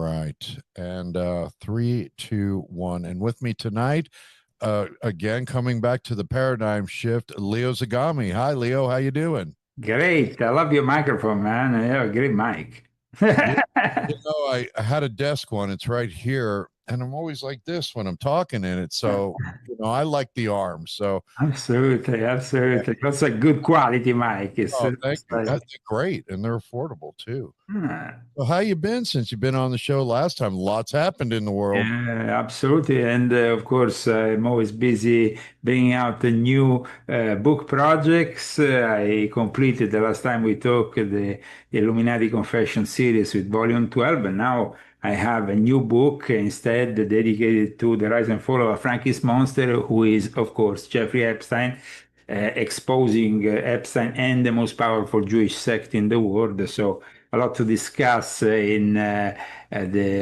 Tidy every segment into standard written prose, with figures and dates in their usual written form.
right. And 3, 2, 1. And with me tonight, again, coming back to the paradigm shift, Leo Zagami. Hi, Leo. How you doing? Great. I love your microphone, man. You have a great mic. Yeah, I had a desk one. It's right here, and I'm always like this when I'm talking in it. So, I like the arm. So, Absolutely, absolutely. That's a good quality mic. oh, thank It's you. like, That's great, and they're affordable too. ah, Well, how you been since you've been on the show last time? Lots happened in the world. yeah, absolutely. And of course, I'm always busy bringing out the new book projects. I completed the last time we talked the Illuminati Confession series with Volume 12, and now I have a new book instead dedicated to the rise and fall of a Frankist monster, who is, of course, Jeffrey Epstein. Exposing Epstein and the most powerful Jewish sect in the world. So, a lot to discuss in the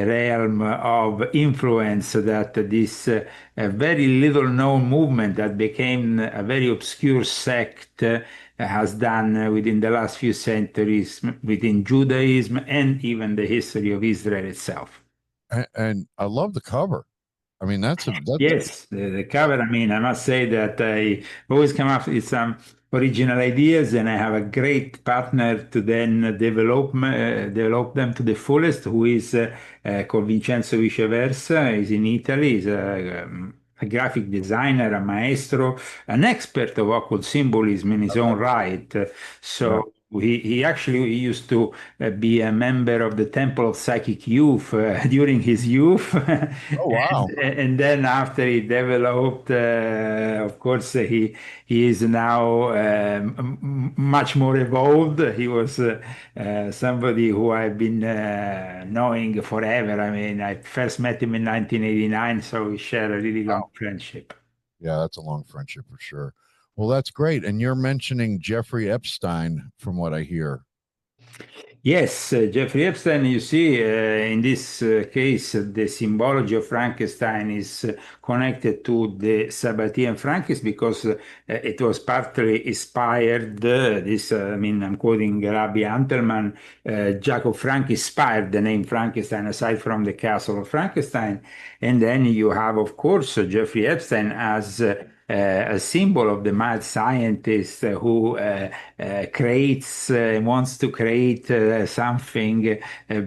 realm of influence that this very little known movement that became a very obscure sect has done within the last few centuries within Judaism and even the history of Israel itself. And I love the cover. I mean, that's Yes, the cover. I mean, I must say that I always come up with some original ideas, and I have a great partner to then develop them to the fullest, who is called Vincenzo Viceversa. He's in Italy. He's a graphic designer, a maestro, an expert of occult symbolism in his own right. yeah. So he actually used to be a member of the Temple of Psychic Youth during his youth. Oh wow. And then after he developed, of course, he is now much more evolved. He was somebody who I've been knowing forever. I mean, I first met him in 1989, so we share a really long friendship. Yeah, that's a long friendship for sure. Well, that's great. And you're mentioning Jeffrey Epstein, from what I hear. Yes, Jeffrey Epstein, you see, in this case, the symbology of Frankenstein is connected to the Sabbatean Frankist because it was partly inspired, I mean, I'm quoting Rabbi Antelman, Jacob Frank inspired the name Frankenstein aside from the Castle of Frankenstein. And then you have, of course, Jeffrey Epstein as a symbol of the mad scientist who creates, wants to create something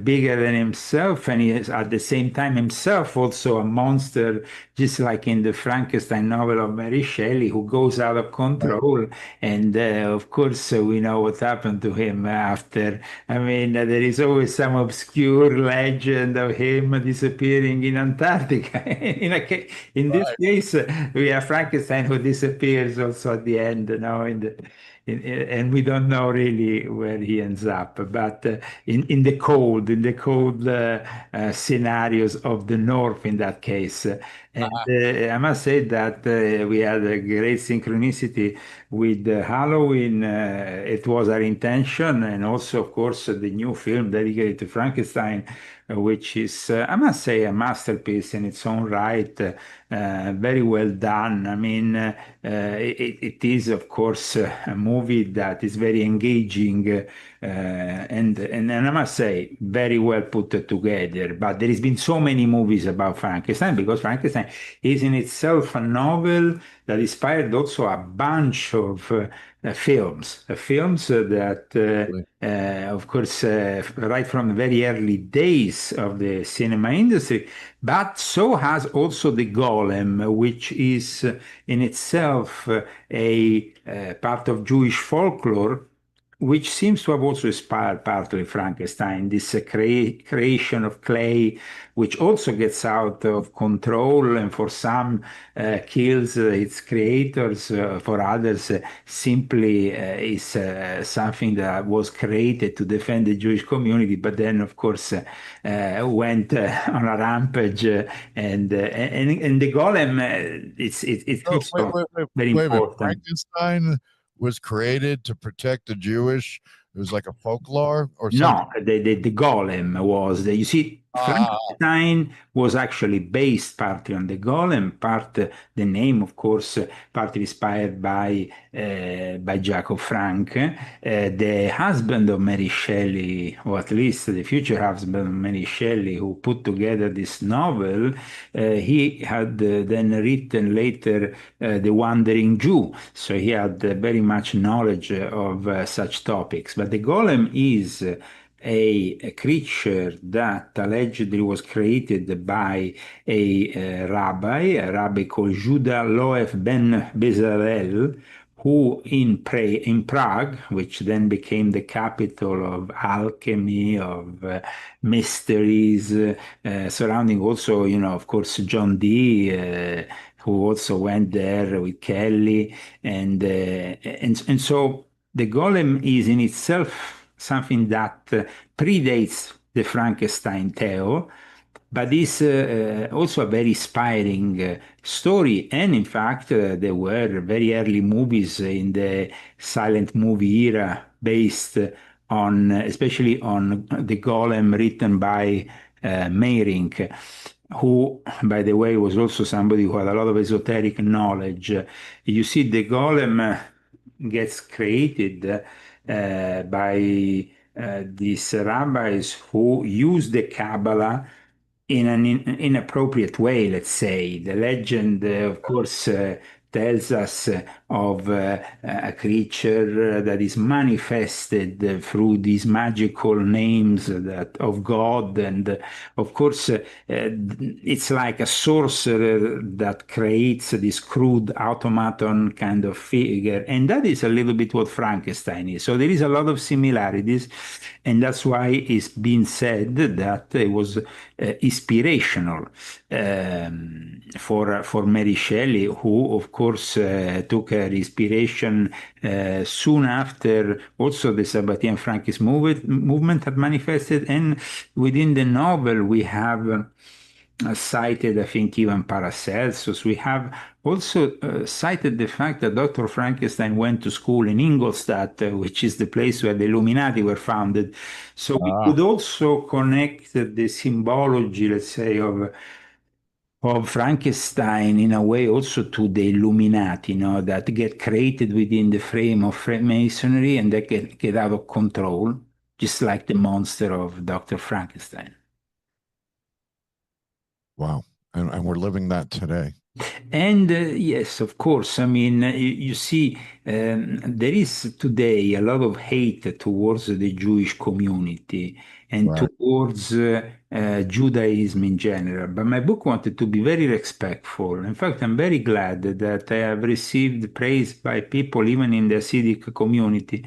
bigger than himself, and he is at the same time himself also a monster, just like in the Frankenstein novel of Mary Shelley, who goes out of control. And of course, we know what happened to him after. I mean, there is always some obscure legend of him disappearing in Antarctica. In this Right. case, we have Frankenstein who disappears also at the end, and we don't know really where he ends up. But in the cold scenarios of the North, in that case. And I must say that we had a great synchronicity with Halloween. It was our intention, and also, of course, the new film dedicated to Frankenstein, which is, I must say, a masterpiece in its own right. Very well done. I mean, it is, of course, a movie that is very engaging, and I must say, very well put together. But there has been so many movies about Frankenstein because Frankenstein is in itself a novel that inspired also a bunch of films that, of course, right from the very early days of the cinema industry, but so has also the Golem, which is in itself a part of Jewish folklore, which seems to have also inspired partly Frankenstein, this creation of clay, which also gets out of control and for some kills its creators, for others simply is something that was created to defend the Jewish community, but then, of course, went on a rampage, and the golem, it's Oh, wait, also wait, wait, very wait a minute. important. Frankenstein was created to protect the Jewish. It was like a folklore or something. No, the golem was, you see, Frankenstein was actually based partly on the golem, the name, of course, partly inspired by Jacob Frank, the husband of Mary Shelley, or at least the future husband of Mary Shelley, who put together this novel. He had then written later The Wandering Jew, so he had very much knowledge of such topics. But the golem is a creature that allegedly was created by a rabbi called Judah Loef ben Bezalel, who in Prague, which then became the capital of alchemy, of mysteries, surrounding also, of course, John Dee, who also went there with Kelly, and so the golem is in itself something that predates the Frankenstein tale, but is also a very inspiring story. And in fact, there were very early movies in the silent movie era based on, especially on the golem written by Meyrink, who, by the way, was also somebody who had a lot of esoteric knowledge. You see, the golem gets created by these rabbis who use the Kabbalah in an inappropriate way, let's say. The legend, of course, tells us of a creature that is manifested through these magical names of God. And of course, it's like a sorcerer that creates this crude automaton kind of figure. And that is a little bit what Frankenstein is. So there is a lot of similarities. And that's why it's been said that it was inspirational for Mary Shelley, who, of course, took her inspiration soon after also the Sabbatean Frankist movement had manifested. And within the novel, we have cited, I think, even Paracelsus. We have also cited the fact that Dr. Frankenstein went to school in Ingolstadt, which is the place where the Illuminati were founded. So we could also connect the symbology, let's say, of Frankenstein in a way also to the Illuminati, that get created within the frame of Freemasonry and that get out of control, just like the monster of Dr. Frankenstein. Wow. And we're living that today. And yes, of course. I mean, you see, there is today a lot of hate towards the Jewish community and towards Judaism in general. But my book wanted to be very respectful. In fact, I'm very glad that I have received praise by people, even in the Hasidic community,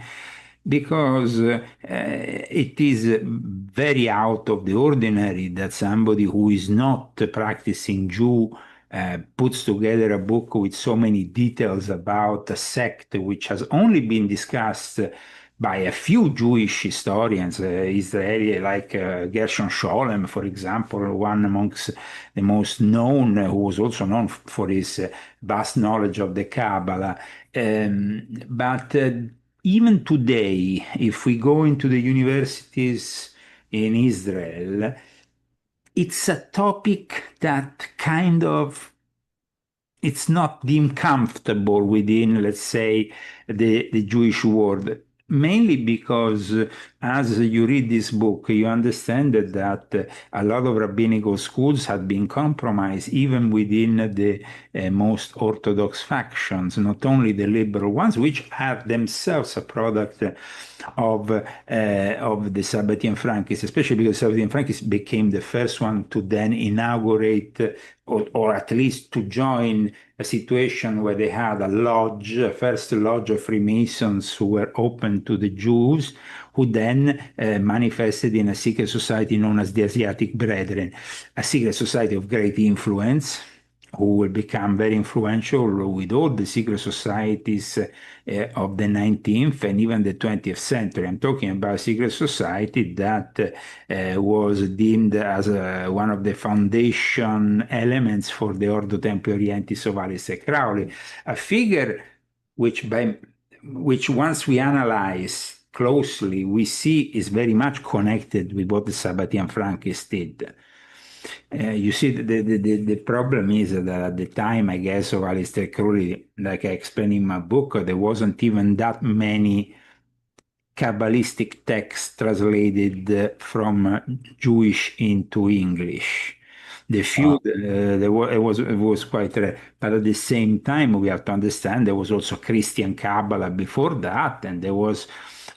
because it is very out of the ordinary that somebody who is not a practicing Jew puts together a book with so many details about a sect which has only been discussed by a few Jewish historians, Israeli, like Gershon Scholem, for example, one amongst the most known, who was also known for his vast knowledge of the Kabbalah. But even today, if we go into the universities in Israel, it's a topic that kind of, it's not deemed comfortable within, let's say, the Jewish world. Mainly because as you read this book, you understand that a lot of rabbinical schools had been compromised even within the most orthodox factions, not only the liberal ones, which are themselves a product of the Sabbatean Frankists, especially because Sabbatean Frankists became the first one to then inaugurate or at least to join a situation where they had a lodge, a first lodge of Freemasons who were open to the Jews, who then manifested in a secret society known as the Asiatic Brethren, a secret society of great influence, who will become very influential with all the secret societies of the 19th and even the 20th century. I'm talking about a secret society that was deemed as one of the foundation elements for the Ordo Templi Orientis of Aleister Crowley, a figure which once we analyze closely, we see is very much connected with what the Sabbatean Frankists did. You see, the problem is that at the time, I guess, of Aleister Crowley, like I explained in my book, there wasn't even that many Kabbalistic texts translated from Jewish into English. The few, it was quite rare. But at the same time, we have to understand there was also Christian Kabbalah before that, and there was,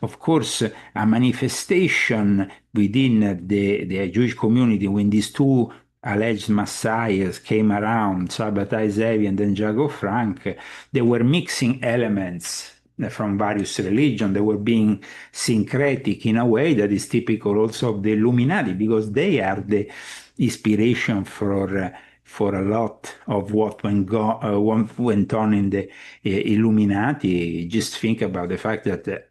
of course, a manifestation within the Jewish community when these two alleged messiahs came around, Sabbatai Zevi and then Jacob Frank. They were mixing elements from various religions. They were being syncretic in a way that is typical also of the Illuminati, because they are the inspiration for a lot of what went on in the Illuminati. Just think about the fact that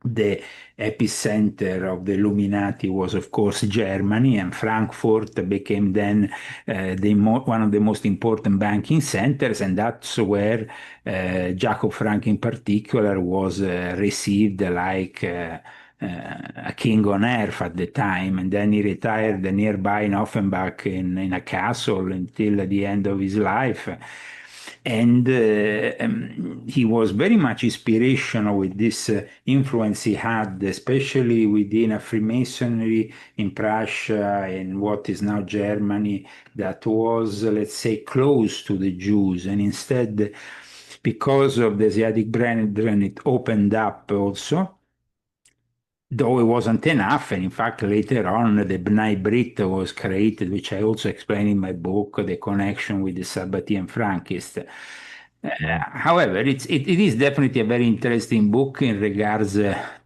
the epicenter of the Illuminati was, of course, Germany, and Frankfurt became then one of the most important banking centers, and that's where Jacob Frank in particular was received like a king on earth at the time, and then he retired nearby in Offenbach in a castle until the end of his life. And he was very much inspirational with this influence he had, especially within a Freemasonry in Prussia and what is now Germany, that was, let's say, close to the Jews. And instead, because of the Asiatic brethren, it opened up also, though it wasn't enough. And in fact, later on, the B'nai Brit was created, which I also explain in my book, the connection with the Sabbatean Frankists. However, it is definitely a very interesting book in regards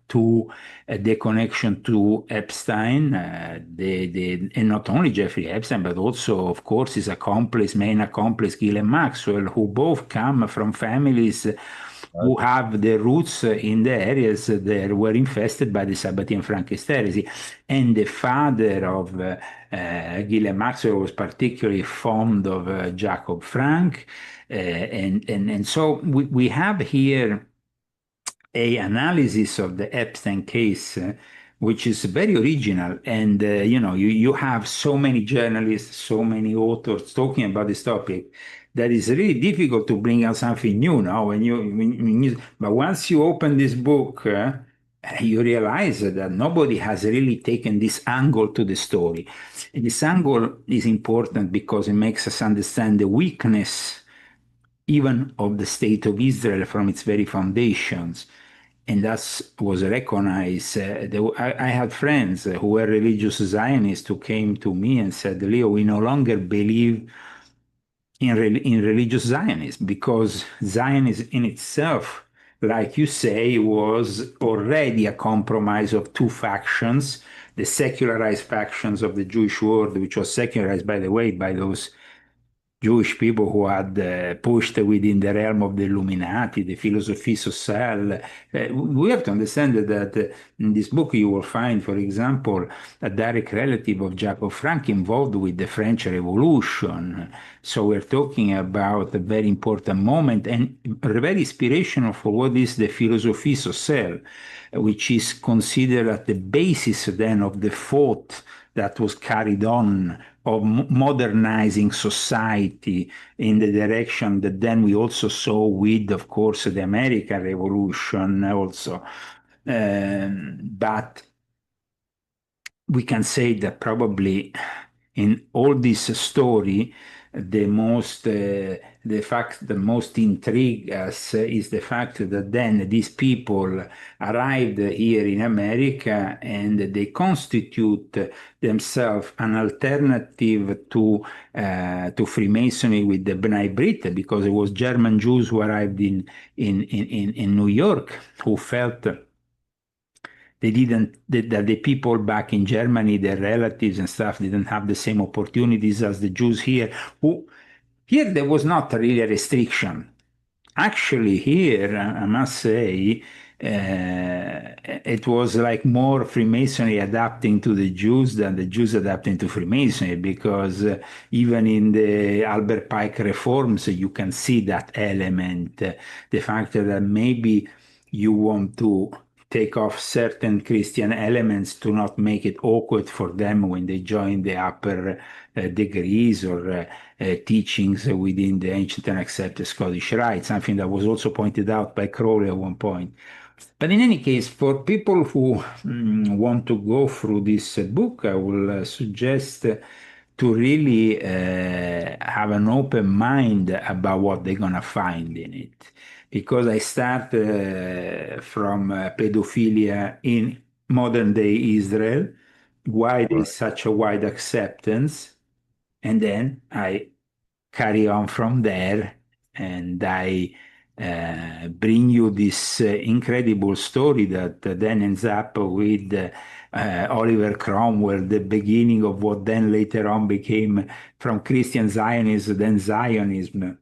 to the connection to Epstein, and not only Jeffrey Epstein, but also, of course, his main accomplice, Ghislaine Maxwell, who both come from families who have their roots in the areas that were infested by the Sabbatean Frankist heresy. And the father of Ghislaine Maxwell was particularly fond of Jacob Frank. And so we have here a analysis of the Epstein case, which is very original. And, you have so many journalists, so many authors talking about this topic that is really difficult to bring out something new now. But once you open this book, you realize that nobody has really taken this angle to the story. And this angle is important because it makes us understand the weakness even of the state of Israel from its very foundations. And that was recognized. I had friends who were religious Zionists who came to me and said, Leo, we no longer believe in religious Zionism, because Zionism in itself, like you say, was already a compromise of two factions, the secularized factions of the Jewish world, which was secularized, by the way, by those Jewish people who had pushed within the realm of the Illuminati, the Philosophie Sociale. We have to understand that in this book you will find, for example, a direct relative of Jacob Frank involved with the French Revolution. So we're talking about a very important moment and very inspirational for what is the Philosophie Sociale, which is considered at the basis then of the thought that was carried on of modernizing society in the direction that then we also saw with, of course, the American Revolution also. But we can say that probably in all this story, the most intrigue us is the fact that then these people arrived here in America and they constitute themselves an alternative to Freemasonry with the B'nai Brit, because it was German Jews who arrived in New York who felt that the people back in Germany, their relatives and stuff, didn't have the same opportunities as the Jews here. Here there was not really a restriction. Actually, here, I must say, it was like more Freemasonry adapting to the Jews than the Jews adapting to Freemasonry, because even in the Albert Pike reforms, you can see that element, the fact that maybe you want to take off certain Christian elements to not make it awkward for them when they join the upper degrees or teachings within the ancient and accepted Scottish Rite, something that was also pointed out by Crowley at one point. But in any case, for people who want to go through this book, I will suggest to really have an open mind about what they're going to find in it. Because I start from pedophilia in modern day Israel, why there's such a wide acceptance, and then I carry on from there, and I bring you this incredible story that then ends up with Oliver Cromwell, the beginning of what then later on became from Christian Zionism, then Zionism.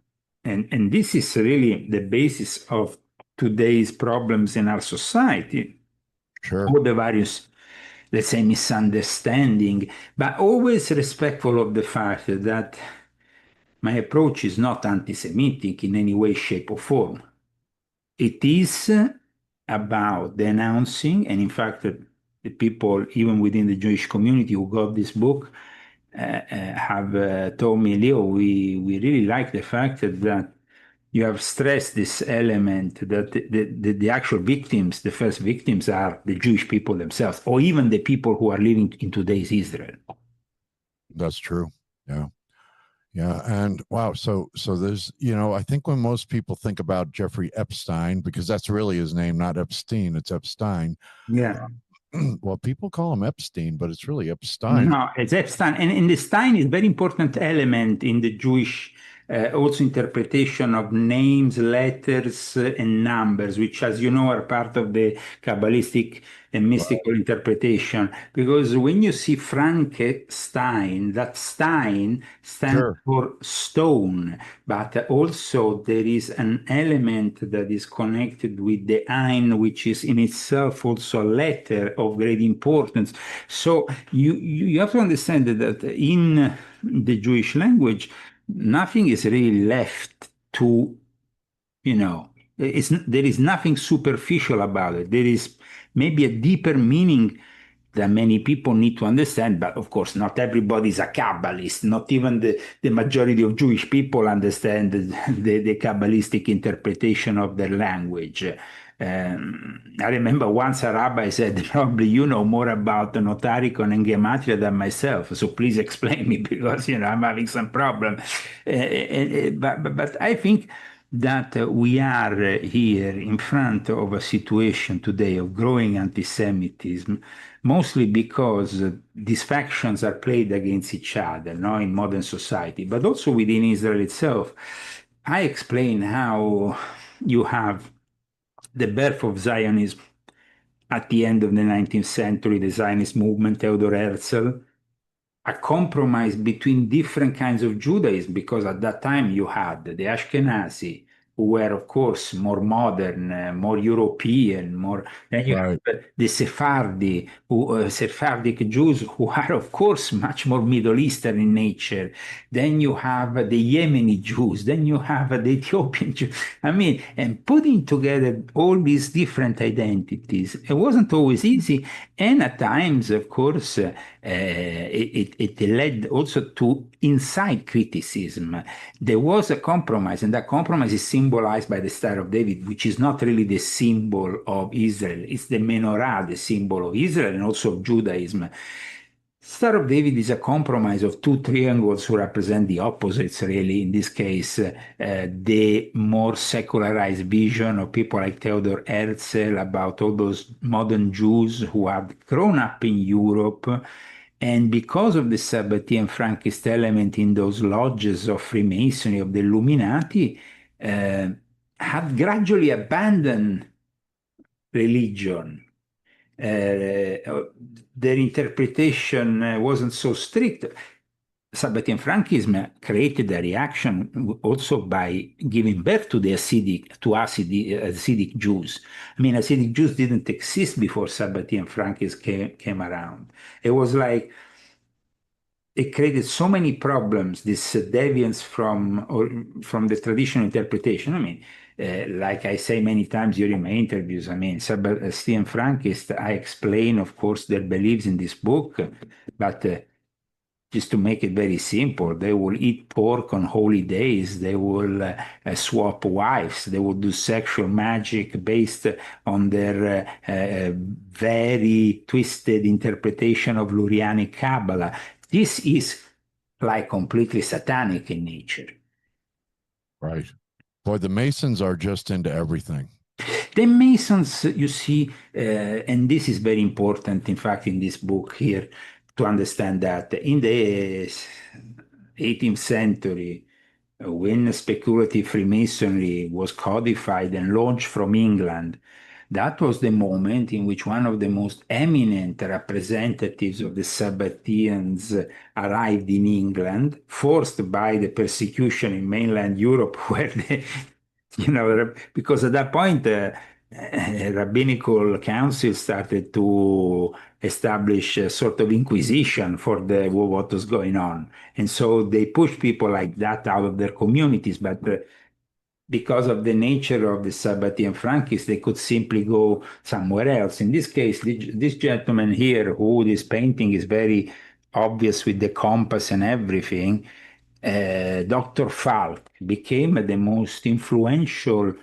And this is really the basis of today's problems in our society. Sure. All the various, let's say, misunderstanding, but always respectful of the fact that my approach is not anti-Semitic in any way, shape, or form. It is about denouncing, and in fact, the people, even within the Jewish community who got this book, have told me, Leo, we really like the fact that you have stressed this element that the actual victims, the first victims, are the Jewish people themselves, or even the people who are living in today's Israel. That's true. Yeah. Yeah. And wow. So there's, I think when most people think about Jeffrey Epstein, because that's really his name, not Epstein, it's Epstein. Yeah. Well, people call him Epstein, but it's really Epstein. No, it's Epstein. And the Stein is a very important element in the Jewish also interpretation of names, letters, and numbers, which, as you know, are part of the Kabbalistic and mystical interpretation. Because when you see Frankenstein, that Stein stands for stone, but also there is an element that is connected with the Ein, which is in itself also a letter of great importance. So you have to understand that in the Jewish language, nothing is really left to, there is nothing superficial about it. There is maybe a deeper meaning that many people need to understand, but of course, not everybody is a Kabbalist. Not even the majority of Jewish people understand the Kabbalistic interpretation of their language. I remember once a rabbi said, probably you know more about the Notaricon and Gematria than myself, so please explain me because, I'm having some problem. But I think that we are here in front of a situation today of growing anti-Semitism, mostly because these factions are played against each other, in modern society, but also within Israel itself. I explain how you have the birth of Zionism at the end of the 19th century, the Zionist movement, Theodor Herzl, a compromise between different kinds of Judaism, because at that time you had the Ashkenazi, who were, of course, more modern, more European, more. Then you have the Sephardic Jews, who are, of course, much more Middle Eastern in nature. Then you have the Yemeni Jews. Then you have the Ethiopian Jews. And putting together all these different identities, it wasn't always easy. And at times, of course, it led also to inside criticism. There was a compromise, and that compromise is symbolized by the Star of David, which is not really the symbol of Israel. It's the menorah, the symbol of Israel and also of Judaism. Star of David is a compromise of two triangles who represent the opposites, really. In this case, the more secularized vision of people like Theodor Herzl about all those modern Jews who have grown up in Europe. And because of the Sabbatean Frankist element in those lodges of Freemasonry, of the Illuminati, had gradually abandoned religion. Their interpretation wasn't so strict. Sabbatean Frankism created a reaction also by giving birth to the Hasidic Jews. Hasidic Jews didn't exist before Sabbatean Frankism came around. It was like it created so many problems, this deviance from the traditional interpretation. like I say many times during my interviews, I mean, Sabbatean Frankists, I explain, of course, their beliefs in this book, but just to make it very simple, they will eat pork on holy days. They will swap wives. They will do sexual magic based on their very twisted interpretation of Lurianic Kabbalah. This is like completely satanic in nature. Right. Boy, the Masons are just into everything. The Masons, you see, and this is very important, in fact, in this book here, to understand that in the 18th century, when speculative Freemasonry was codified and launched from England, that was the moment in which one of the most eminent representatives of the Sabbateans arrived in England, forced by the persecution in mainland Europe, where because at that point, rabbinical council started to establish a sort of inquisition for what was going on. And so they pushed people like that out of their communities. But because of the nature of the Sabbatean Frankists, they could simply go somewhere else. In this case, this gentleman here, who this painting is very obvious with the compass and everything, Dr. Falk became the most influential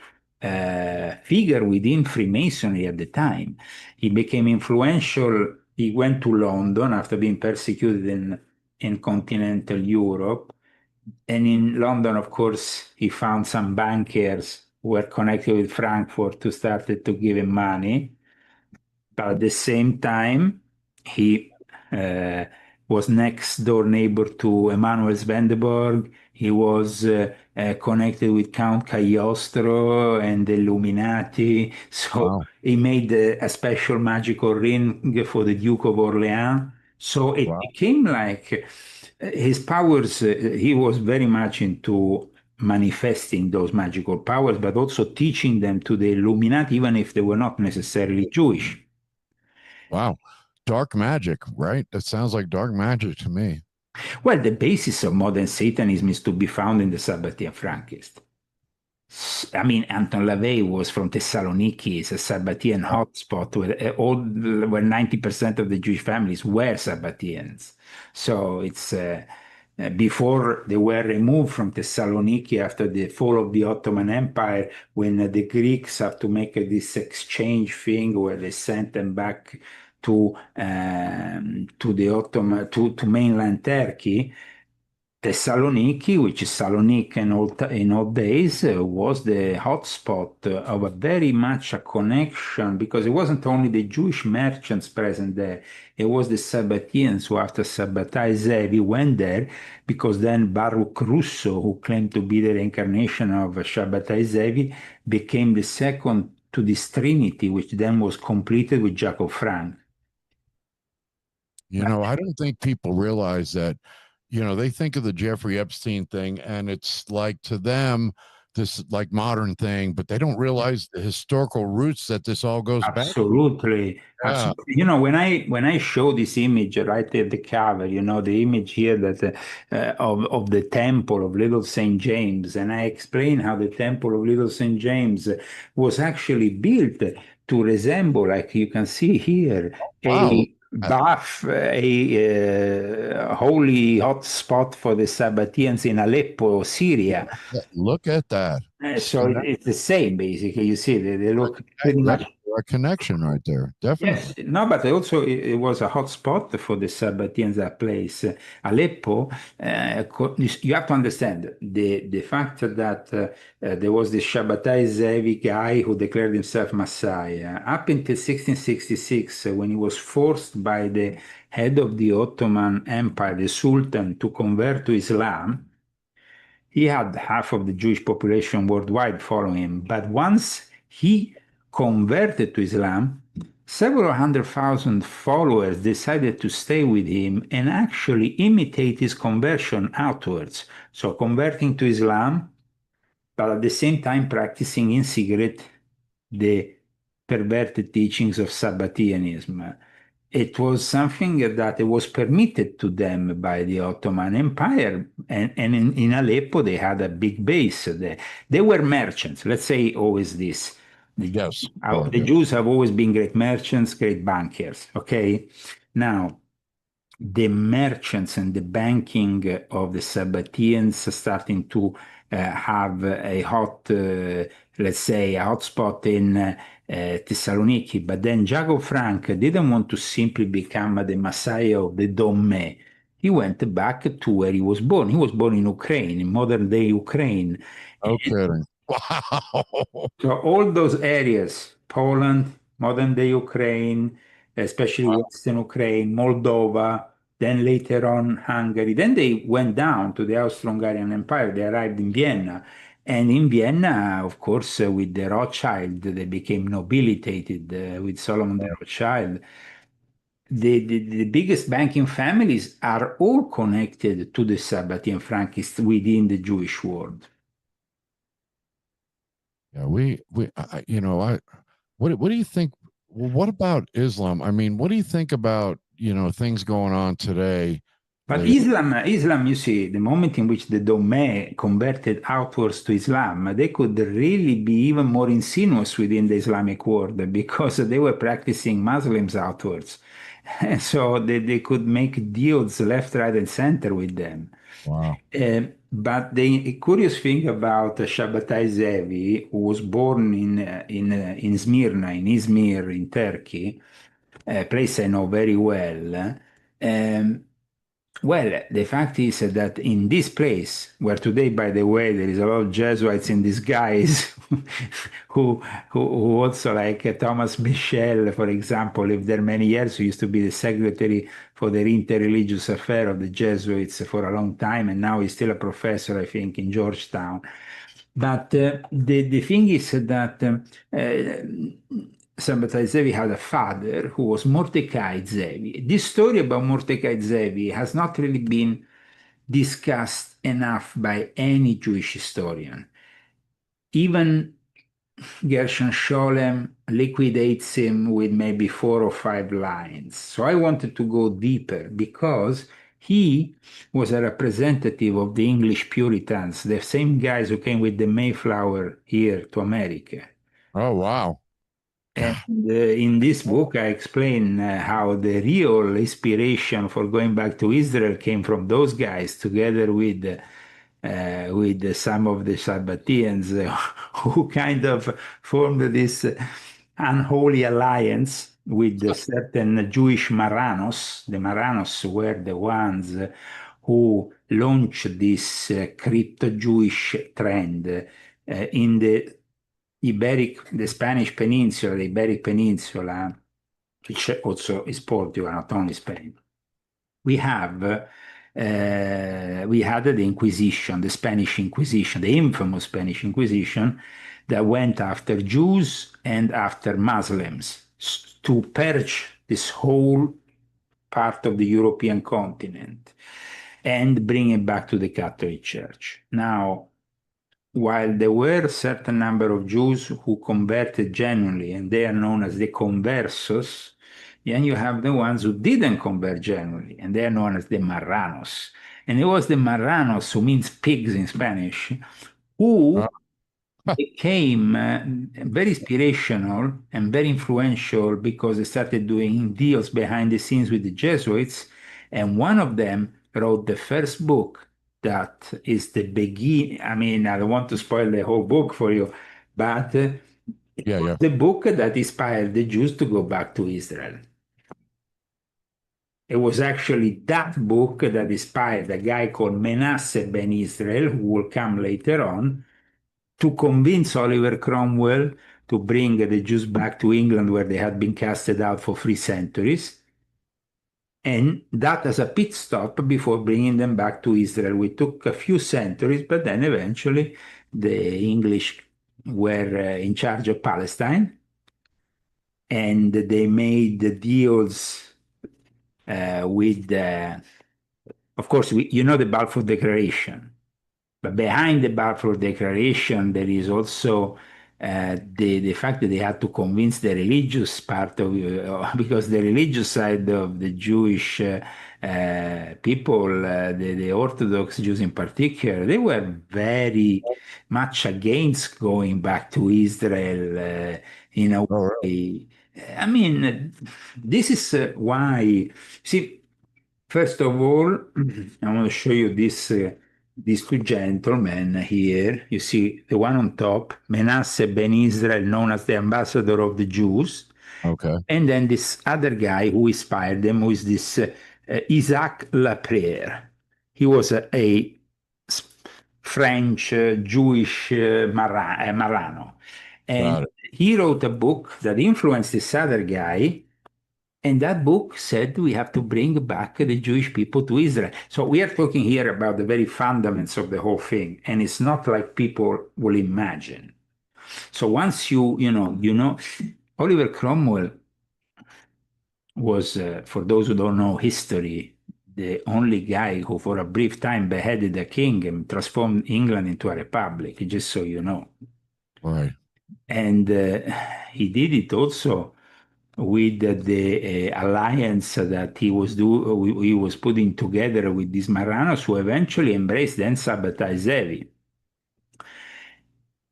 figure within Freemasonry at the time. He became influential. He went to London after being persecuted in continental Europe. And in London, of course, he found some bankers who were connected with Frankfurt who started to give him money. But at the same time, he was next door neighbor to Emanuel Swedenborg. He was connected with Count Cagliostro and the Illuminati. So Wow. he made a special magical ring for the Duke of Orleans. So it Wow. became like his powers, he was very much into manifesting those magical powers, but also teaching them to the Illuminati, even if they were not necessarily Jewish. Wow. Dark magic, right? That sounds like dark magic to me. Well, the basis of modern Satanism is to be found in the Sabbatean Frankist. I mean, Anton LaVey was from Thessaloniki, it's a Sabbatean hotspot where 90% of the Jewish families were Sabbateans. So it's before they were removed from Thessaloniki after the fall of the Ottoman Empire, when the Greeks have to make this exchange thing where they sent them back to the Ottoman to mainland Turkey. Thessaloniki, which is Salonique in old days, was the hotspot of a very much a connection, because it wasn't only the Jewish merchants present there, it was the Sabbateans who, after Sabbatai Zevi, went there, because then Baruch Russo, who claimed to be the reincarnation of Shabbatai Zevi, became the second to this trinity, which then was completed with Jacob Frank. I don't think people realize that, they think of the Jeffrey Epstein thing and it's like to them, this like modern thing, but they don't realize the historical roots that this all goes back. Absolutely. Yeah. Absolutely. When I show this image right at the cover, the image here that of the temple of Little St. James, and I explain how the temple of Little St. James was actually built to resemble, like you can see here, Wow. a holy hot spot for the Sabbateans in Aleppo, Syria. Look at that. So it's the same, basically. You see, they look pretty much. A connection right there. Definitely. Yes, no, but also it was a hot spot for the Sabbateans, that place. Aleppo, you have to understand the fact that there was this Shabbatai Zevi guy who declared himself Messiah. Up until 1666, when he was forced by the head of the Ottoman Empire, the Sultan, to convert to Islam, he had half of the Jewish population worldwide following him. But once he converted to Islam, several 100,000 followers decided to stay with him and actually imitate his conversion outwards. So converting to Islam, but at the same time practicing in secret the perverted teachings of Sabbateanism. it was something that it was permitted to them by the Ottoman Empire. And in Aleppo, they had a big base. They were merchants. Let's say always this. Yes. Oh, The yeah. Jews have always been great merchants, great bankers. Okay. Now, the merchants and the banking of the Sabbateans starting to have a hot, let's say, a hot spot in Thessaloniki. But then Jacob Frank didn't want to simply become the Messiah of the Dome. He went back to where he was born. He was born in Ukraine, in modern day Ukraine. No kidding. Wow. So all those areas, Poland, modern day Ukraine, especially Western Ukraine, Moldova, then later on Hungary. Then they went down to the Austro-Hungarian Empire. They arrived in Vienna. And in Vienna, of course, with the Rothschild, they became nobilitated with Solomon the Rothschild. The biggest banking families are all connected to the Sabbatean Frankists within the Jewish world. Yeah, what do you think? Well, what about Islam? I mean, what do you think about, things going on today? But They, Islam, you see, the moment in which the Dome converted outwards to Islam, they could really be even more insidious within the Islamic world because they were practicing Muslims outwards. And so they could make deals left, right, and center with them. wow. But the curious thing about Shabbatai Zevi, who was born in Smyrna, in Izmir, in Turkey, a place I know very well. Well, the fact is that in this place, where today, by the way, there is a lot of Jesuits in disguise, who also, like Thomas Michel, for example, lived there many years, who used to be the secretary for the interreligious affair of the Jesuits for a long time, and now he's still a professor, I think, in Georgetown. But the thing is that Sabbatai Zevi had a father who was Mordecai Zevi. This story about Mordecai Zevi has not really been discussed enough by any Jewish historian. Even Gershon Scholem liquidates him with maybe 4 or 5 lines. So I wanted to go deeper because he was a representative of the English Puritans, the same guys who came with the Mayflower here to America. Oh, wow. And in this book, I explain how the real inspiration for going back to Israel came from those guys, together with some of the Sabbateans who kind of formed this unholy alliance with the certain Jewish Marranos. The Marranos were the ones who launched this crypto-Jewish trend in the Spanish Peninsula, the Iberic Peninsula, which also is Portugal, not only Spain. We had the Inquisition, the Spanish Inquisition, the infamous Spanish Inquisition that went after Jews and after Muslims to purge this whole part of the European continent and bring it back to the Catholic Church. Now, while there were a certain number of Jews who converted genuinely, and they are known as the conversos, then you have the ones who didn't convert genuinely, and they are known as the marranos. And it was the marranos, who means pigs in Spanish, who became very inspirational and very influential because they started doing deals behind the scenes with the Jesuits. And one of them wrote the first book that is the beginning. I mean, I don't want to spoil the whole book for you, but it was the book that inspired the Jews to go back to Israel. It was actually that book that inspired a guy called Manasseh ben Israel, who will come later on, to convince Oliver Cromwell to bring the Jews back to England, where they had been casted out for 3 centuries. And that as a pit stop before bringing them back to Israel. We took a few centuries, but then eventually the English were in charge of Palestine, and they made the deals with, of course, the Balfour Declaration. But behind the Balfour Declaration, there is also the fact that they had to convince the religious part of because the religious side of the Jewish people, the Orthodox Jews in particular, they were very much against going back to Israel in a Oh, way. I mean, this is why. See, first of all, I want to show you these two gentlemen here. You see the one on top, Menasse Ben Israel, known as the ambassador of the Jews, okay. and then this other guy who inspired them, who is this Isaac Laprère. He was a French Jewish Marrano, and Got it. he wrote a book that influenced this other guy. And that book said we have to bring back the Jewish people to Israel. So we are talking here about the very fundamentals of the whole thing. And it's not like people will imagine. So once Oliver Cromwell was, for those who don't know history, the only guy who for a brief time beheaded a king and transformed England into a republic, just so you know. Right. And he did it also with the alliance that he was putting together with these Marranos, who eventually embraced and sabotaged Zevi.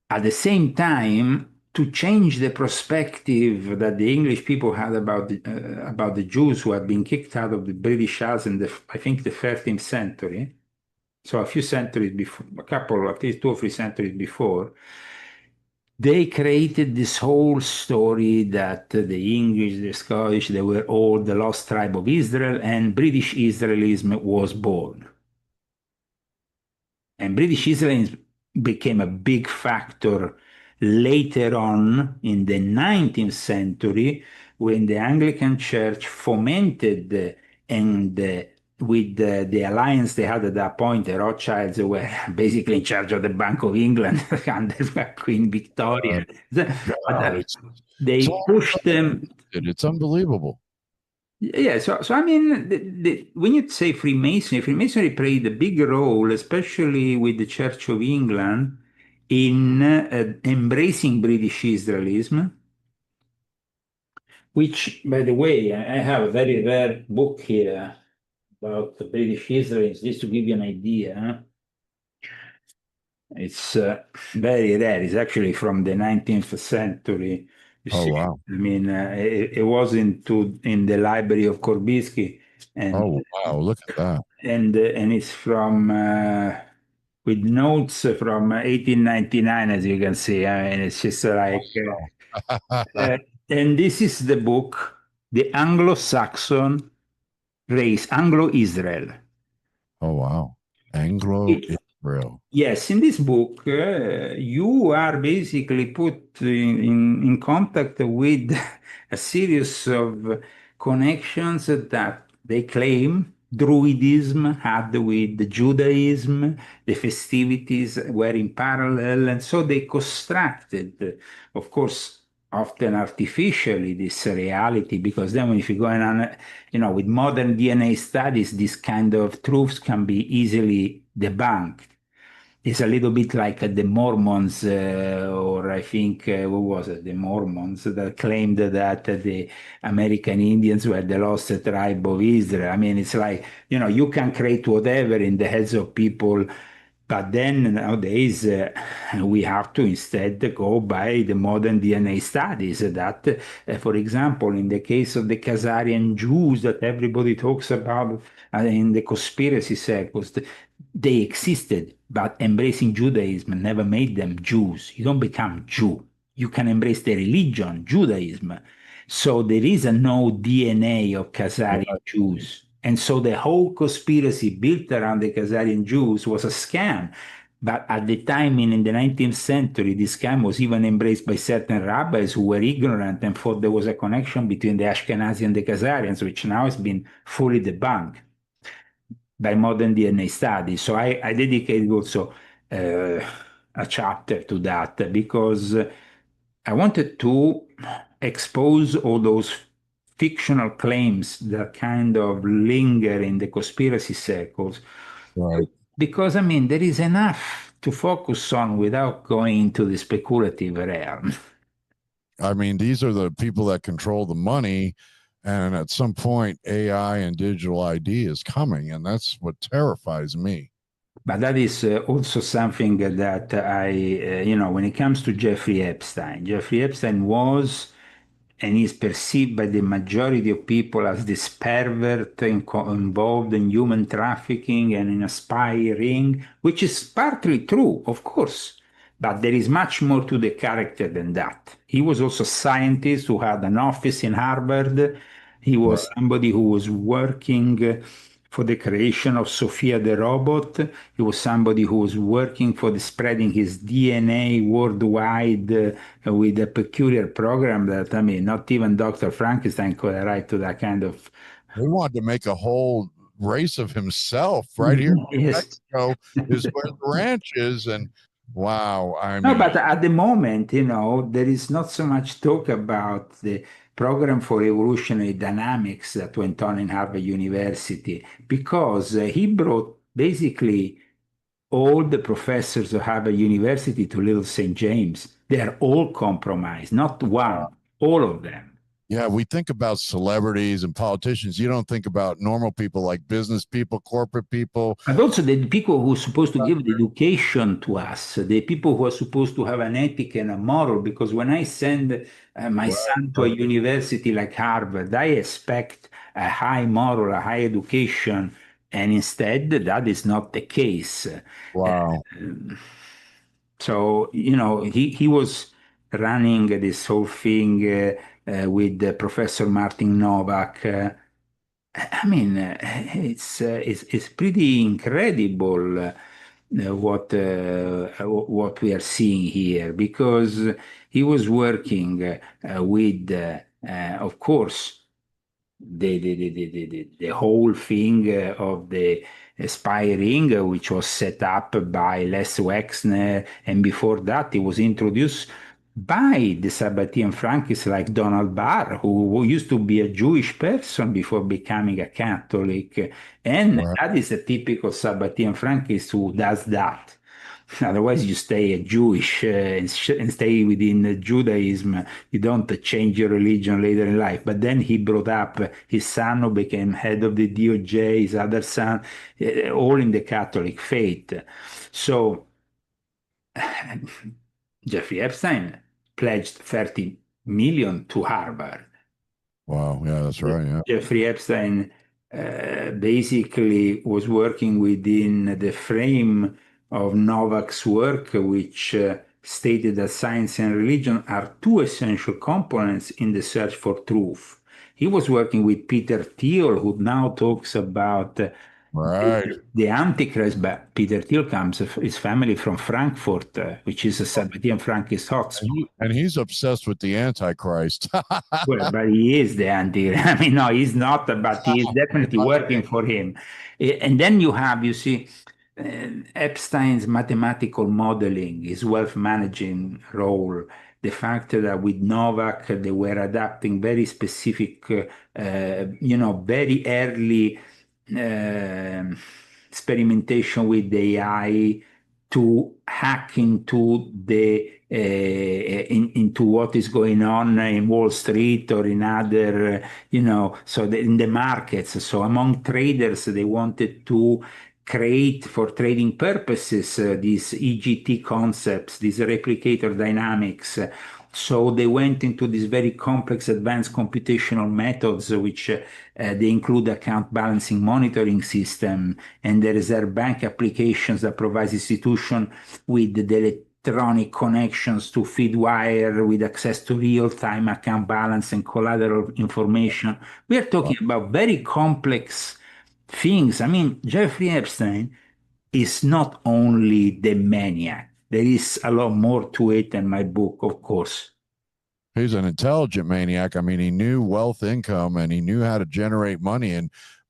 At the same time, to change the perspective that the English people had about the Jews who had been kicked out of the British Isles in I think the 13th century, so a few centuries before, at least 2 or 3 centuries before, they created this whole story that the English, the Scottish, they were all the lost tribe of Israel, and British Israelism was born. And British Israelism became a big factor later on in the 19th century when the Anglican Church fomented and with the alliance they had at that point, the Rothschilds were basically in charge of the Bank of England under Queen Victoria. God, it's They all pushed them. it's unbelievable. Yeah, so I mean, when you say Freemasonry played a big role, especially with the Church of England, in embracing British Israelism, which, by the way, I have a very rare book here about the British Israelis, just to give you an idea. It's very rare. It's actually from the 19th century. You Oh see, wow. I mean, it was in the library of Korbisky, and Oh wow. Look at that. and it's from with notes from 1899, as you can see. I mean, it's just like, Wow. and this is the book, The Anglo-Saxon Race, Anglo-Israel. Oh wow. Anglo Israel. Yes, in this book, you are basically put in contact with a series of connections that they claim Druidism had with Judaism, the festivities were in parallel, and so they constructed, of course, often artificially, this reality, because then if you go on, with modern DNA studies, this kind of truths can be easily debunked. It's a little bit like the Mormons, or I think, what was it? The Mormons that claimed that the American Indians were the lost tribe of Israel. I mean, it's like, you can create whatever in the heads of people, but then nowadays we have to instead go by the modern DNA studies that, for example, in the case of the Khazarian Jews that everybody talks about in the conspiracy circles, they existed, but embracing Judaism never made them Jews. You don't become Jew. You can embrace the religion, Judaism. So there is no DNA of Khazarian Right. Jews. And so the whole conspiracy built around the Khazarian Jews was a scam. But at the time, in the 19th century, this scam was even embraced by certain rabbis who were ignorant and thought there was a connection between the Ashkenazi and the Khazarians, which now has been fully debunked by modern DNA studies. So I dedicated also a chapter to that because I wanted to expose all those fictional claims that kind of linger in the conspiracy circles. Right. Because, I mean, there is enough to focus on without going into the speculative realm. I mean, these are the people that control the money. And at some point, AI and digital ID is coming. And that's what terrifies me. But that is also something that when it comes to Jeffrey Epstein was and is perceived by the majority of people as this pervert involved in human trafficking and in a spy ring, which is partly true, of course. But there is much more to the character than that. He was also a scientist who had an office in Harvard. He Right. was somebody who was working for the creation of Sophia the robot. He was somebody who was working for the spreading his DNA worldwide with a peculiar program that, I mean, not even Dr. Frankenstein could write to that kind of. He wanted to make a whole race of himself right here in New Yes. Mexico is where the ranch is. And wow, I No, mean, but at the moment, there is not so much talk about the program for evolutionary dynamics that went on in Harvard University because he brought basically all the professors of Harvard University to Little St. James. They are all compromised, not one, all of them. yeah, we think about celebrities and politicians. You don't think about normal people like business people, corporate people. But also the people who are supposed to give the education to us, the people who are supposed to have an ethic and a moral, because when I send my Right, son to a right. university like Harvard, I expect a high moral, a high education, and instead that is not the case. Wow. So, he was running this whole thing with Professor Martin Novak. I mean, it's pretty incredible what we are seeing here because he was working with, of course, the whole thing of the spy ring, which was set up by Les Wexner, and before that, it was introduced by the Sabbatean Frankists like Donald Barr, who used to be a Jewish person before becoming a Catholic. And Right. that is a typical Sabbatean Frankist who does that. Otherwise, you stay a Jewish and stay within Judaism. You don't change your religion later in life. But then he brought up his son, who became head of the DOJ, his other son, all in the Catholic faith. So Jeffrey Epstein pledged 30 million to Harvard. Wow. Yeah, that's right. Yeah. Jeffrey Epstein basically was working within the frame of Novak's work, which stated that science and religion are two essential components in the search for truth. He was working with Peter Thiel, who now talks about Right. the Antichrist, but Peter Thiel comes, his family from Frankfurt, which is a Sabbatean Frankist hotspot. And he's obsessed with the Antichrist. Well, but he is the anti. I mean, no, he's not, but he is definitely working for him. And then you see, Epstein's mathematical modeling, his wealth managing role, the fact that with Novak they were adapting very specific, very early experimentation with the AI to hack into into what is going on in Wall Street or in other, in the markets. So among traders, they wanted to create for trading purposes these EGT concepts, these replicator dynamics. So they went into these very complex advanced computational methods, which they include account balancing monitoring system and the reserve bank applications that provides institution with the electronic connections to feed wire with access to real-time account balance and collateral information. We are talking about very complex things. I mean, Jeffrey Epstein is not only the maniac. There is a lot more to it than my book, of course. He's an intelligent maniac. I mean, he knew wealth income and he knew how to generate money.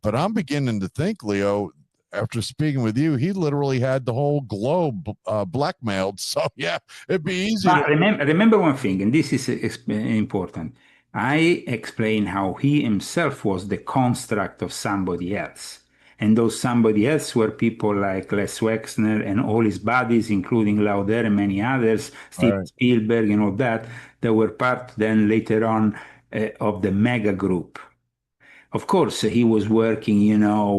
But I'm beginning to think, Leo, after speaking with you, he literally had the whole globe blackmailed. So yeah, it'd be easy But to remember one thing, and this is important. I explain how he himself was the construct of somebody else. And those somebody else were people like Les Wexner and all his buddies, including Lauder and many others, All Steven right. Spielberg and all that, that were part then later on of the mega group. Of course, he was working,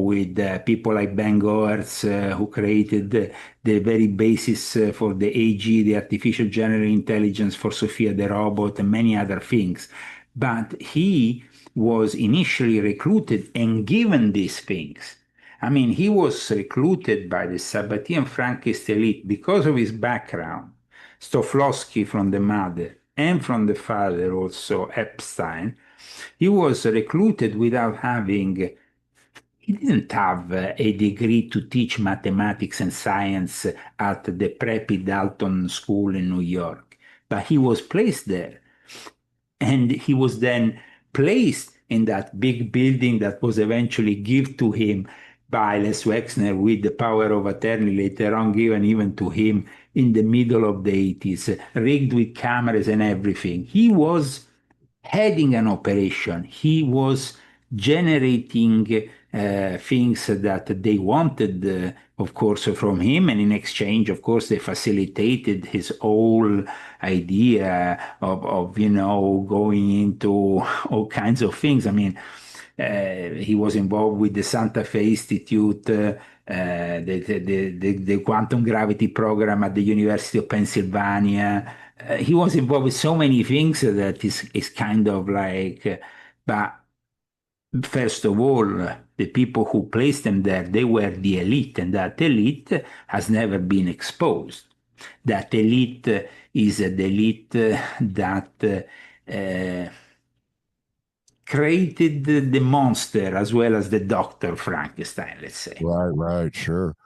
with people like Ben Goertz, who created the very basis for the AG, the artificial general intelligence, for Sophia the robot, and many other things. But he was initially recruited and given these things. I mean, he was recruited by the Sabbatean Frankist elite because of his background. Stoflowski from the mother and from the father also, Epstein. He was recruited without having, he didn't have a degree to teach mathematics and science at the preppy Dalton School in New York, but he was placed there. And he was then placed in that big building that was eventually given to him by Les Wexner with the power of attorney later on given even to him in the middle of the 80s, rigged with cameras and everything. He was heading an operation. He was generating things that they wanted, of course, from him. And in exchange, of course, they facilitated his whole idea of going into all kinds of things. I mean, he was involved with the Santa Fe Institute, the quantum gravity program at the University of Pennsylvania. He was involved with so many things that is kind of like, but first of all, the people who placed them there, they were the elite, and that elite has never been exposed. That elite is the elite that created the monster as well as the Dr. Frankenstein, let's say. Right, right, sure.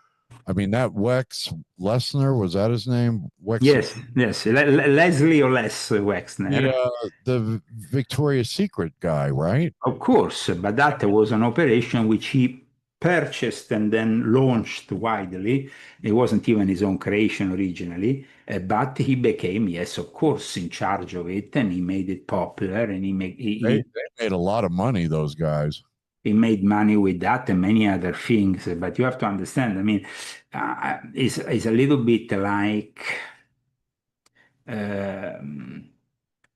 I mean, that Wex Lessner, was that his name? Wex, Yes, yes. Leslie or Les the Wexner. Victoria's Secret guy, right? Of course, but that was an operation which he purchased and then launched widely. It wasn't even his own creation originally, but he became, yes, of course, in charge of it, and he made it popular, and They made a lot of money, those guys. he made money with that and many other things. But you have to understand, I mean, it's a little bit like um,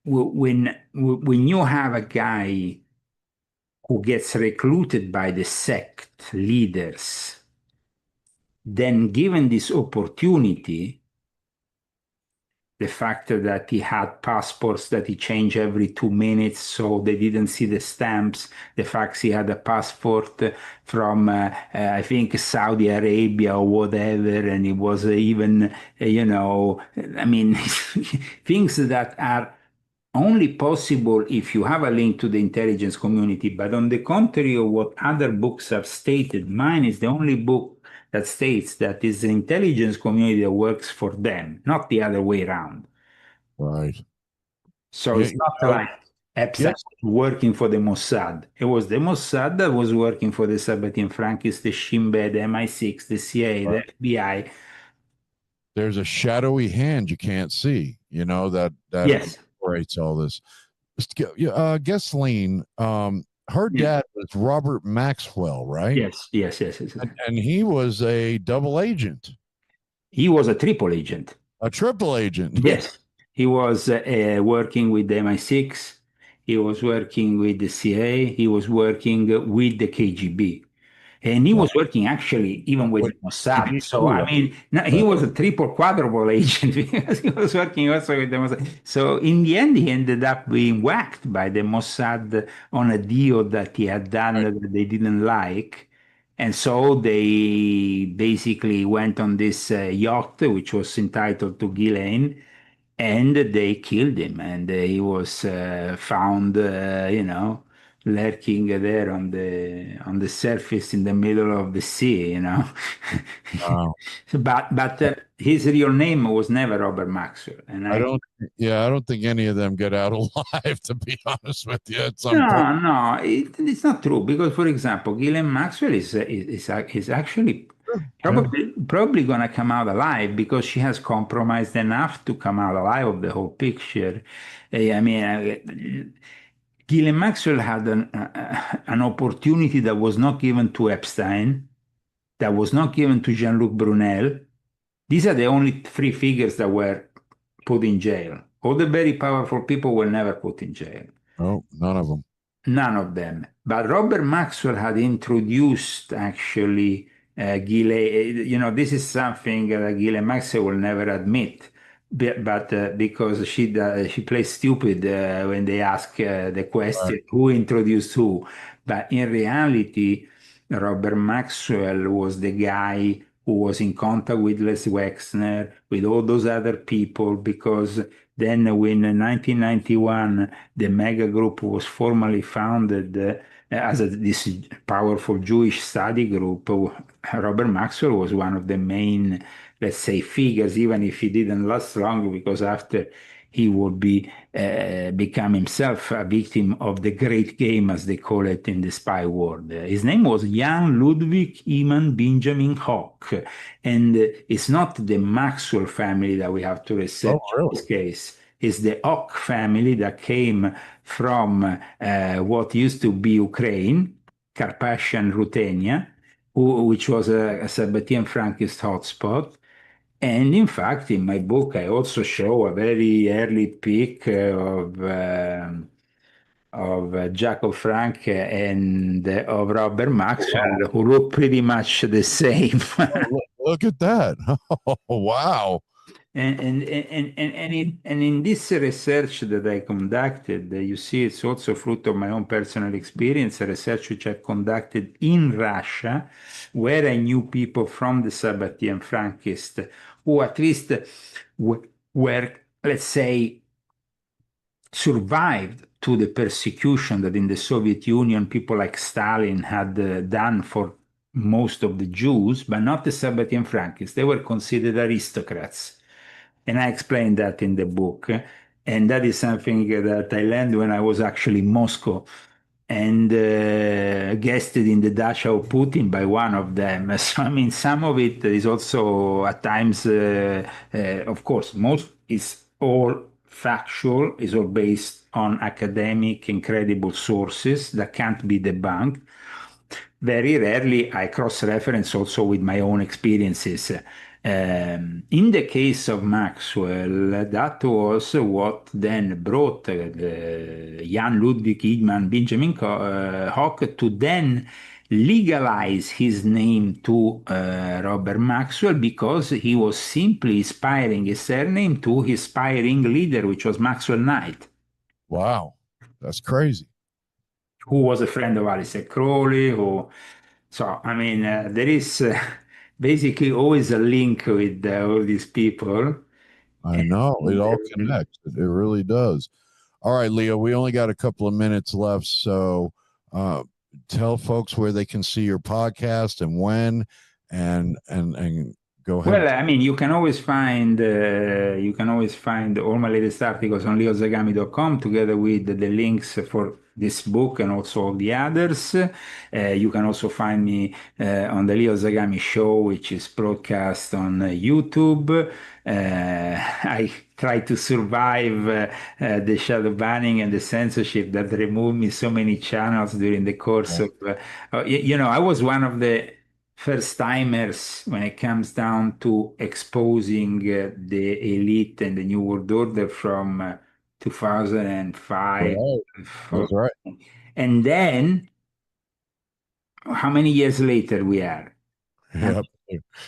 when you have a guy who gets recruited by the sect leaders, then given this opportunity, the fact that he had passports that he changed every 2 minutes, so they didn't see the stamps, the fact he had a passport from, I think, Saudi Arabia or whatever, and it was even, I mean, things that are only possible if you have a link to the intelligence community. But on the contrary of what other books have stated, mine is the only book that states that it's the intelligence community that works for them, not the other way around. Right. So Yeah, it's not like Epstein yes. working for the Mossad. It was the Mossad that was working for the Sabbatean Frankists, the Shin Bet, the MI6, the CIA, the FBI. There's a shadowy hand you can't see, that Yes, operates all this. Ghislaine, her yes, dad was Robert Maxwell, right? yes, yes, yes, yes. And he was a double agent, He was a triple agent. a triple agent. Yes, he was working with the MI6. He was working with the CIA. He was working with the KGB. And he Wow. was working actually even with What the did Mossad. you So, do, I right? mean, no, he was a triple, quadruple agent because he was working also with the Mossad. So, in the end, he ended up being whacked by the Mossad on a deal that he had done Right. that they didn't like. And so they basically went on this yacht, which was entitled to Ghislaine, and they killed him. And he was found, lurking there on the surface in the middle of the sea. Wow. But his real name was never Robert Maxwell, and I don't, yeah, I don't think any of them get out alive, to be honest with you, at some point. no, no, it's not true because, for example, Ghislaine Maxwell is actually Yeah. probably going to come out alive because she has compromised enough to come out alive of the whole picture. I mean, Ghislaine Maxwell had an opportunity that was not given to Epstein, that was not given to Jean-Luc Brunel. These are the only three figures that were put in jail. All the very powerful people were never put in jail. Oh, none of them. None of them. But Robert Maxwell had introduced actually Ghislaine. This is something Ghislaine Maxwell will never admit. But because she plays stupid when they ask the Right. question, who introduced who? But in reality, Robert Maxwell was the guy who was in contact with Les Wexner, with all those other people, because then when in 1991 the mega group was formally founded as this powerful Jewish study group, Robert Maxwell was one of the main, let's say, figures, even if he didn't last long, because after he would become himself a victim of the great game, as they call it in the spy world. His name was Jan Ludwig Iman Benjamin Hock, and it's not the Maxwell family that we have to Oh, research in really? this case. It's the Hock family that came from what used to be Ukraine, Carpathian Ruthenia, which was a Sabbatean Frankist hotspot. And in fact, in my book, I also show a very early pic of Jacob Frank and of Robert Maxwell, Wow. who look pretty much the same. Oh, look at that. Oh, wow. And in this research that I conducted, you see, it's also fruit of my own personal experience, a research which I conducted in Russia, where I knew people from the Sabbatean Frankist who at least were, let's say, survived to the persecution that in the Soviet Union people like Stalin had done for most of the Jews, but not the Sabbatean Frankists. They were considered aristocrats. And I explained that in the book. And that is something that I learned when I was actually in Moscow and guested in the dacha of Putin by one of them. So, I mean, some of it is also at times, of course, most is all factual, is all based on academic, incredible sources that can't be debunked. Very rarely I cross-reference also with my own experiences. In the case of Maxwell, that was what then brought Jan Ludwig Idman Benjamin Hock to then legalize his name to Robert Maxwell, because he was simply inspiring his surname to his inspiring leader, which was Maxwell Knight, Wow. That's crazy. who was a friend of Alistair Crowley, so, I mean, there is basically always a link with all these people. I know. It And, all connects. It really does. All right, Leo, we only got a couple of minutes left. So uh, tell folks where they can see your podcast and when, and go ahead. well, I mean, you can always find all my latest articles on leozagami.com together with the links for this book and also all the others. You can also find me on the Leo Zagami Show, which is broadcast on YouTube. I try to survive the shadow banning and the censorship that removed me so many channels during the course of, I was one of the first timers when it comes down to exposing the elite and the New World Order from 2005. Right. That's right. And then, how many years later we are? Yep.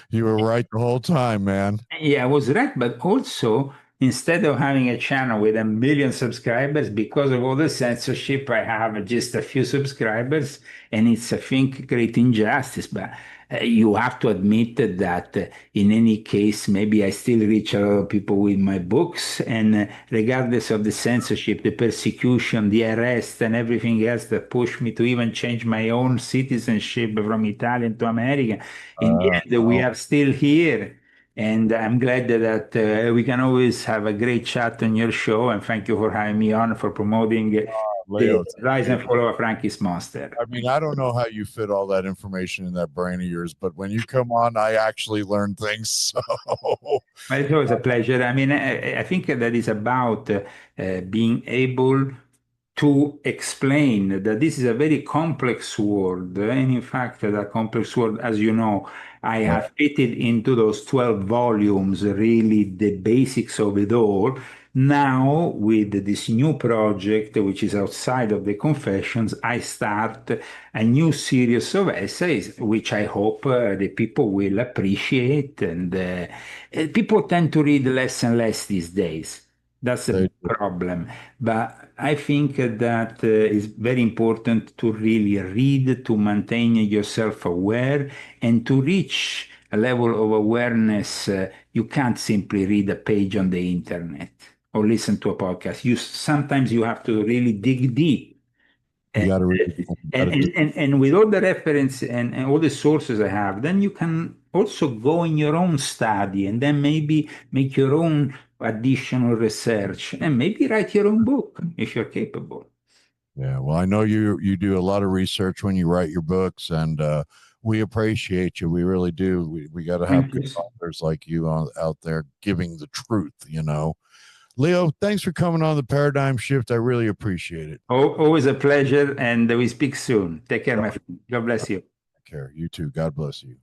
You were right the whole time, man. Yeah, I was right, but also instead of having a channel with 1 million subscribers, because of all the censorship, I have just a few subscribers, and it's, I think, great injustice. But you have to admit that in any case, maybe I still reach a lot of people with my books, and regardless of the censorship, the persecution, the arrest, and everything else that pushed me to even change my own citizenship from Italian to American, in the end, we Oh, are still here. And I'm glad that we can always have a great chat on your show. And thank you for having me on for promoting the Leo, thank Rise you. and Fall of Frankie's Monster. I mean, I don't know how you fit all that information in that brain of yours, but when you come on, I actually learn things. So, Well, it's always a pleasure. I mean, I think that is about being able to explain that this is a very complex word. And in fact, that complex word, as you know, I have fitted into those 12 volumes really the basics of it all. Now, with this new project, which is outside of the Confessions, I start a new series of essays, which I hope the people will appreciate. And people tend to read less and less these days. That's a problem. But I think that it's very important to really read, to maintain yourself aware, and to reach a level of awareness. You can't simply read a page on the internet or listen to a podcast. Sometimes you have to really dig deep. You got to read. And with all the reference and all the sources I have, then you can also go in your own study and then maybe make your own additional research and maybe write your own book if you're capable. Yeah, well, I know you do a lot of research when you write your books, and we appreciate you. We really do. We got to have good authors like you out there giving the truth, you know. Leo, thanks for coming on the Paradigm Shift. I really appreciate it. Always a pleasure, and we speak soon. Take care, my friend. God bless you. Take care. You too. God bless you.